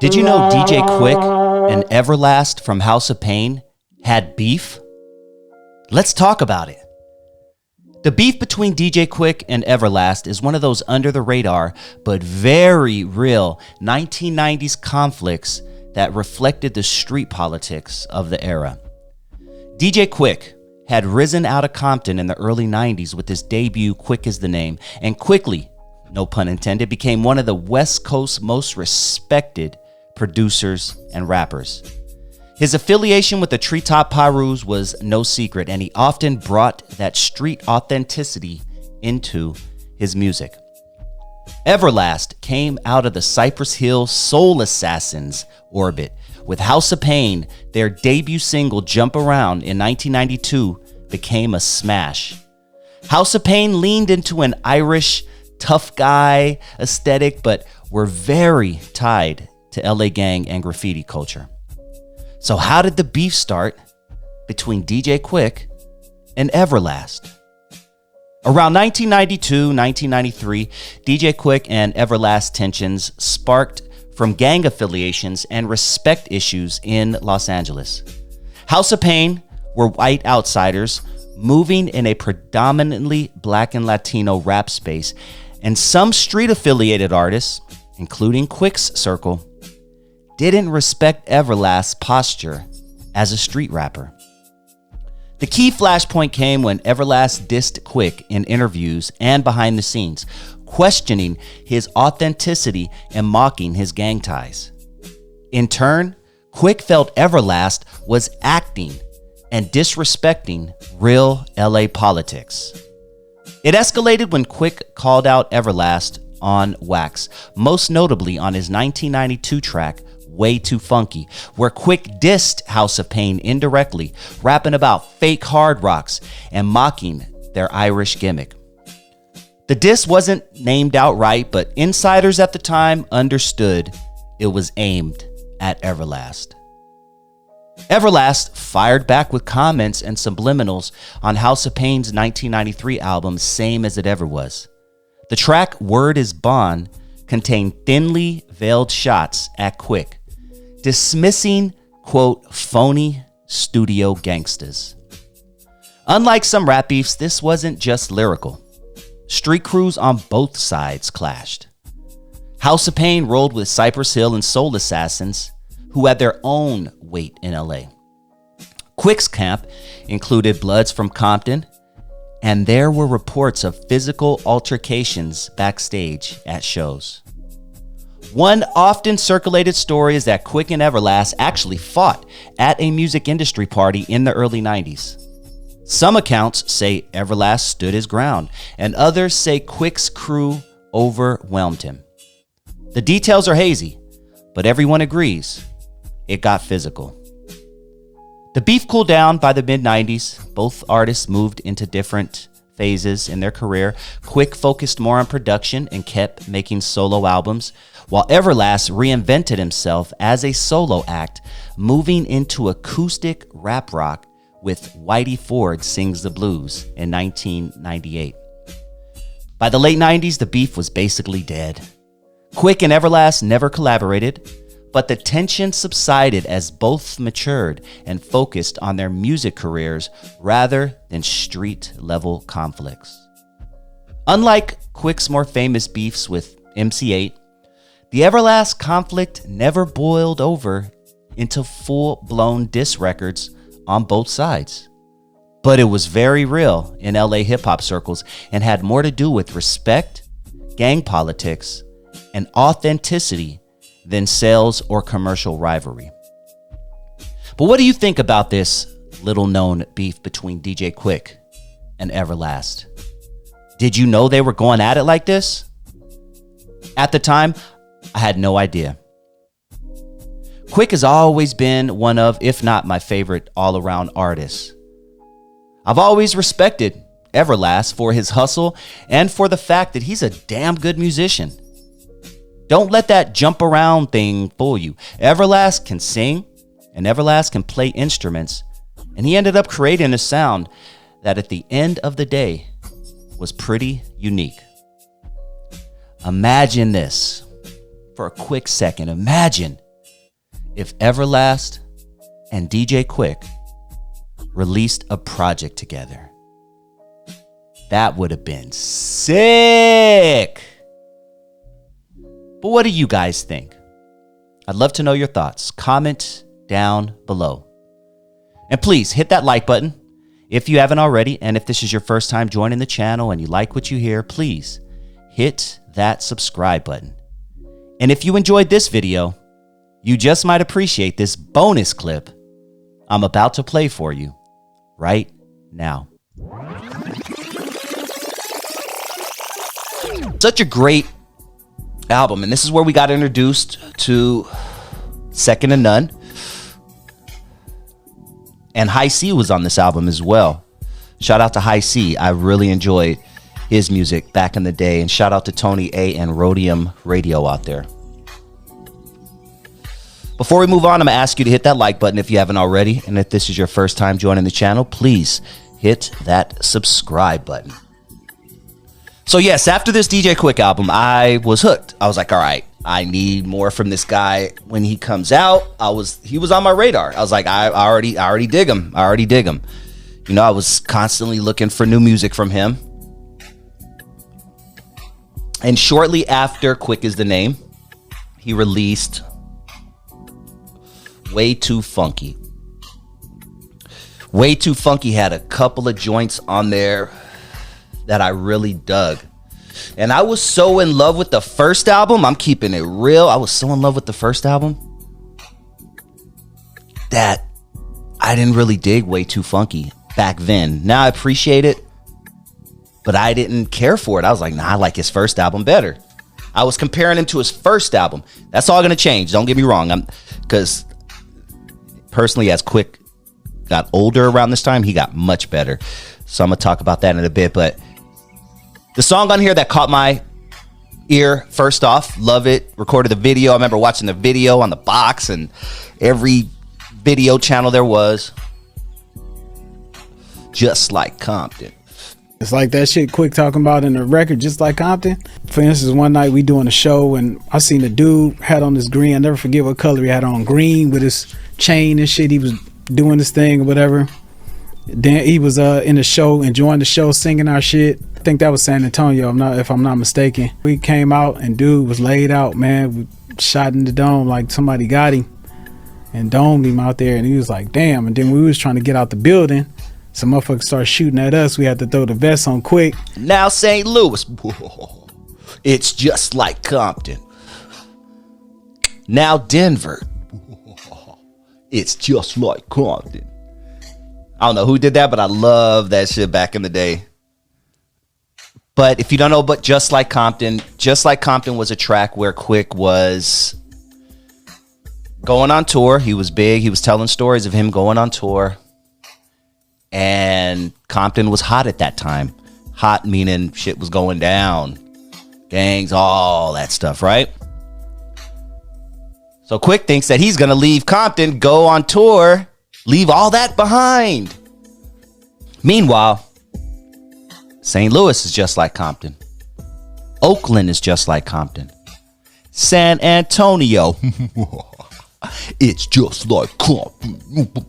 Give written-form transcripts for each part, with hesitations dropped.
Did you know DJ QUIK and EVERLAST from House of Pain had beef? Let's talk about it. The beef between DJ QUIK and EVERLAST is one of those under the radar but very real 1990s conflicts that reflected the street politics of the era. DJ QUIK had risen out of Compton in the early 90s with his debut QUIK is the Name, and quickly, no pun intended, became one of the West Coast's most respected producers and rappers. His affiliation with the Treetop Pyrus was no secret, and he often brought that street authenticity into his music. EVERLAST came out of the Cypress Hill Soul Assassins orbit, with House of Pain. Their debut single, Jump Around, in 1992 became a smash. House of Pain leaned into an Irish tough guy aesthetic, but were very tied to LA gang and graffiti culture. So how did the beef start between DJ QUIK and EVERLAST? Around 1992-1993, DJ QUIK and EVERLAST tensions sparked from gang affiliations and respect issues in Los Angeles. House of Pain were white outsiders moving in a predominantly Black and Latino rap space, and some street-affiliated artists, including QUIK's circle, didn't respect EVERLAST's posture as a street rapper. The key flashpoint came when EVERLAST dissed QUIK in interviews and behind the scenes, questioning his authenticity and mocking his gang ties. In turn, QUIK felt EVERLAST was acting and disrespecting real LA politics. It escalated when QUIK called out EVERLAST on wax, most notably on his 1992 track, Way Too Funky, where QUIK dissed House of Pain indirectly, rapping about fake hard rocks and mocking their Irish gimmick. The diss wasn't named outright, but insiders at the time understood it was aimed at EVERLAST. EVERLAST fired back with comments and subliminals on House of Pain's 1993 album, Same As It Ever Was. The track Word Is Bond contained thinly veiled shots at QUIK, dismissing, quote, phony studio gangsters. Unlike some rap beefs, this wasn't just lyrical. Street crews on both sides clashed. House of Pain rolled with Cypress Hill and Soul Assassins, who had their own weight in LA. QUIK's camp included Bloods from Compton, and there were reports of physical altercations backstage at shows. One often circulated story is that QUIK and EVERLAST actually fought at a music industry party in the early 90s. Some accounts say EVERLAST stood his ground, and others say QUIK's crew overwhelmed him. The details are hazy, but everyone agrees it got physical. The beef cooled down by the mid-90s. Both artists moved into different phases in their career. QUIK focused more on production and kept making solo albums, while EVERLAST reinvented himself as a solo act, moving into acoustic rap rock with Whitey Ford Sings the Blues in 1998. By the late 90s, the beef was basically dead. QUIK and EVERLAST never collaborated, but the tension subsided as both matured and focused on their music careers rather than street-level conflicts. Unlike QUIK's more famous beefs with MC8, the EVERLAST conflict never boiled over into full-blown diss records on both sides. But it was very real in LA hip-hop circles and had more to do with respect, gang politics, and authenticity than sales or commercial rivalry. But what do you think about this little-known beef between DJ QUIK and EVERLAST? Did you know they were going at it like this? At the time, I had no idea. QUIK has always been one of, if not my favorite, all-around artists. I've always respected EVERLAST for his hustle and for the fact that he's a damn good musician. Don't let that jump around thing fool you. EVERLAST can sing, and EVERLAST can play instruments, and he ended up creating a sound that at the end of the day was pretty unique. Imagine this for a quick second. Imagine if EVERLAST and DJ QUIK released a project together. That would have been sick. But what do you guys think? I'd love to know your thoughts. Comment down below. And please hit that like button if you haven't already. And if this is your first time joining the channel and you like what you hear, please hit that subscribe button. And if you enjoyed this video, you just might appreciate this bonus clip I'm about to play for you right now. Such a great album, and this is where we got introduced to Second to None. And High C was on this album as well. Shout out to High C. I really enjoyed his music back in the day. And shout out to Tony A and Rhodium Radio out there. Before we move on, I'm going to ask you to hit that like button if you haven't already. And if this is your first time joining the channel, please hit that subscribe button. So yes, after this DJ QUIK album, I was hooked. I was like, all right, I need more from this guy. When he comes out, he was on my radar. I was like, I already dig him. I already dig him. You know, I was constantly looking for new music from him. And shortly after QUIK is the Name, he released Way Too Funky. Way Too Funky had a couple of joints on there that I really dug. And I was so in love with the first album. I'm keeping it real. I was so in love with the first album that I didn't really dig Way Too Funky back then. Now I appreciate it, but I didn't care for it. I was like, nah, I like his first album better. I was comparing him to his first album. That's all going to change. Don't get me wrong. Because personally, as QUIK got older around this time, he got much better. So I'm going to talk about that in a bit. But the song on here that caught my ear, first off, love it. Recorded the video. I remember watching the video on the box and every video channel there was. Just Like Compton. It's like that shit QUIK talking about in the record, Just Like Compton. For instance, one night we doing a show and I seen a dude had on this green. I never forget what color he had on, green with his chain and shit. He was doing this thing or whatever. Then he was in the show, enjoying the show, singing our shit. I think that was San Antonio, if I'm not mistaken. We came out and dude was laid out, man. We shot in the dome like somebody got him and domed him out there. And he was like, damn. And then we was trying to get out the building. Some motherfuckers started shooting at us. We had to throw the vest on QUIK. Now St. Louis, it's just like Compton. Now Denver, it's just like Compton. I don't know who did that, but I love that shit back in the day. But if you don't know, but Just Like Compton was a track where QUIK was going on tour. He was big. He was telling stories of him going on tour. And Compton was hot at that time. Hot meaning shit was going down. Gangs, all that stuff, right? So QUIK thinks that he's going to leave Compton, go on tour, leave all that behind. Meanwhile, St. Louis is just like Compton. Oakland is just like Compton. San Antonio, it's just like Compton.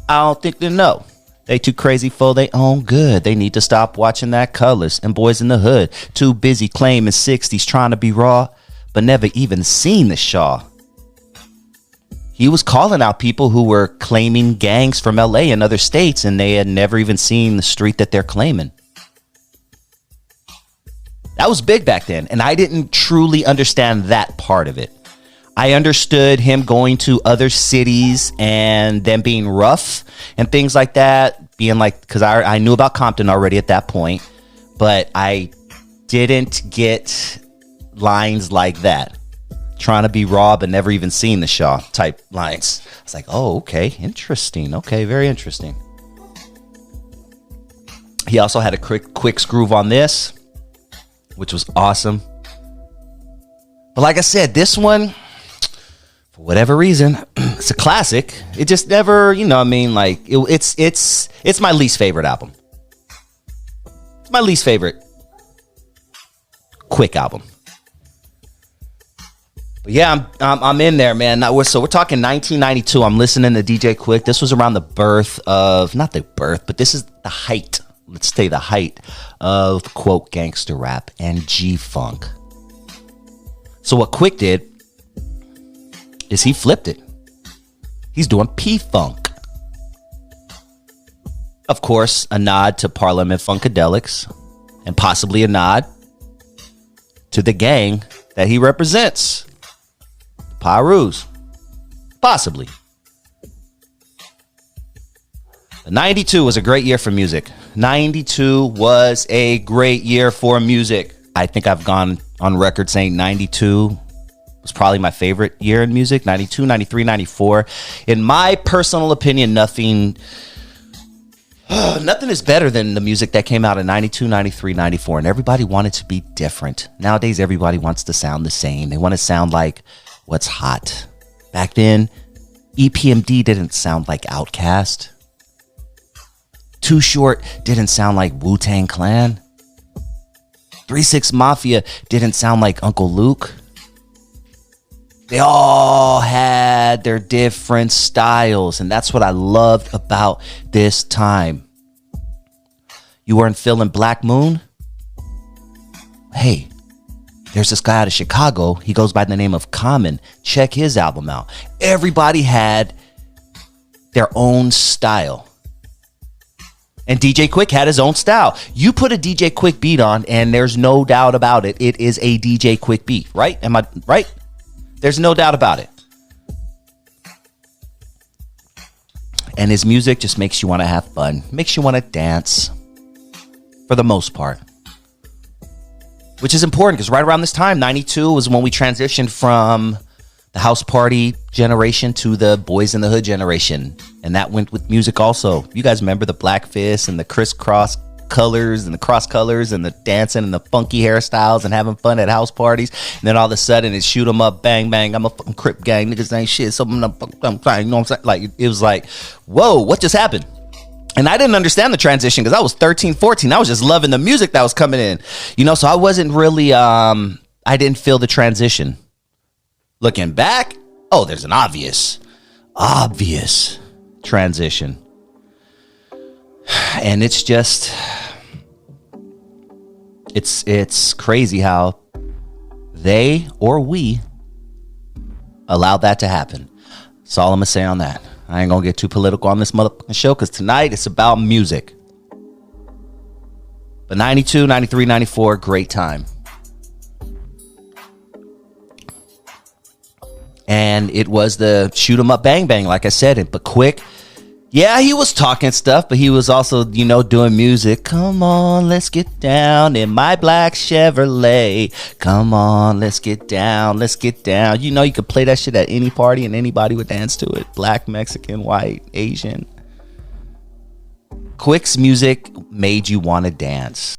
I don't think they know. They too crazy for their own good. They need to stop watching that Colors and Boys in the Hood. Too busy claiming 60s, trying to be raw, but never even seen the Shaw. He was calling out people who were claiming gangs from LA and other states, and they had never even seen the street that they're claiming. That was big back then, and I didn't truly understand that part of it. I understood him going to other cities and them being rough and things like that, being like, because I knew about Compton already at that point, but I didn't get lines like that. Trying to be raw but never even seen the Shaw type lines. I was like, oh, okay, interesting. Okay, very interesting. He also had a quick groove on this, which was awesome. But like I said, this one, for whatever reason, it's a classic. It just never, you know what I mean? Like, it's my least favorite album. It's my least favorite QUIK album. But But yeah, I'm in there, man. So we're talking 1992. I'm listening to DJ QUIK. This was around the birth of, not the birth, but this is the height. Let's say the height of, quote, gangster rap and G-Funk. So what QUIK did is he flipped it. He's doing P-Funk. Of course, a nod to Parliament Funkadelics, and possibly a nod to the gang that he represents, Pyrus. Possibly. But 92 was a great year for music. 92 was a great year for music. I think I've gone on record saying 92 was probably my favorite year in music. 92, 93, 94. In my personal opinion, nothing is better than the music that came out in 92, 93, 94. And everybody wanted to be different. Nowadays, everybody wants to sound the same. They want to sound like what's hot. Back then, EPMD didn't sound like Outkast. Too Short didn't sound like Wu-Tang Clan. 3 6 Mafia didn't sound like Uncle Luke. They all had their different styles, and that's what I loved about this time. You weren't feeling Black Moon? Hey, there's this guy out of Chicago. He goes by the name of Common. Check his album out. Everybody had their own style. And DJ QUIK had his own style. You put a DJ QUIK beat on, and there's no doubt about it. It is a DJ QUIK beat, right? Am I right? There's no doubt about it. And his music just makes you want to have fun. Makes you want to dance. For the most part. Which is important because right around this time, 92 was when we transitioned from the house party generation to the boys in the hood generation. And that went with music also. You guys remember the black fist and the crisscross colors and the cross colors and the dancing and the funky hairstyles and having fun at house parties. And then all of a sudden it's shoot 'em up, bang, bang. I'm a fucking Crip gang. Niggas ain't shit. So I'm trying, you know what I'm saying? Like, it was like, whoa, what just happened? And I didn't understand the transition because I was 13, 14. I was just loving the music that was coming in. You know, so I wasn't really, I didn't feel the transition. Looking back, oh, there's an obvious transition. And it's just, it's crazy how they or we allowed that to happen. That's all I'm going to say on that. I ain't going to get too political on this motherfucking show because tonight it's about music. But 92, 93, 94, great time. And it was the shoot 'em up, bang, bang, like I said. But QUIK, yeah, he was talking stuff, but he was also, you know, doing music. Come on, let's get down in my black Chevrolet. Come on, let's get down, let's get down. You know, you could play that shit at any party and anybody would dance to it. Black, Mexican, white, Asian. QUIK's music made you want to dance.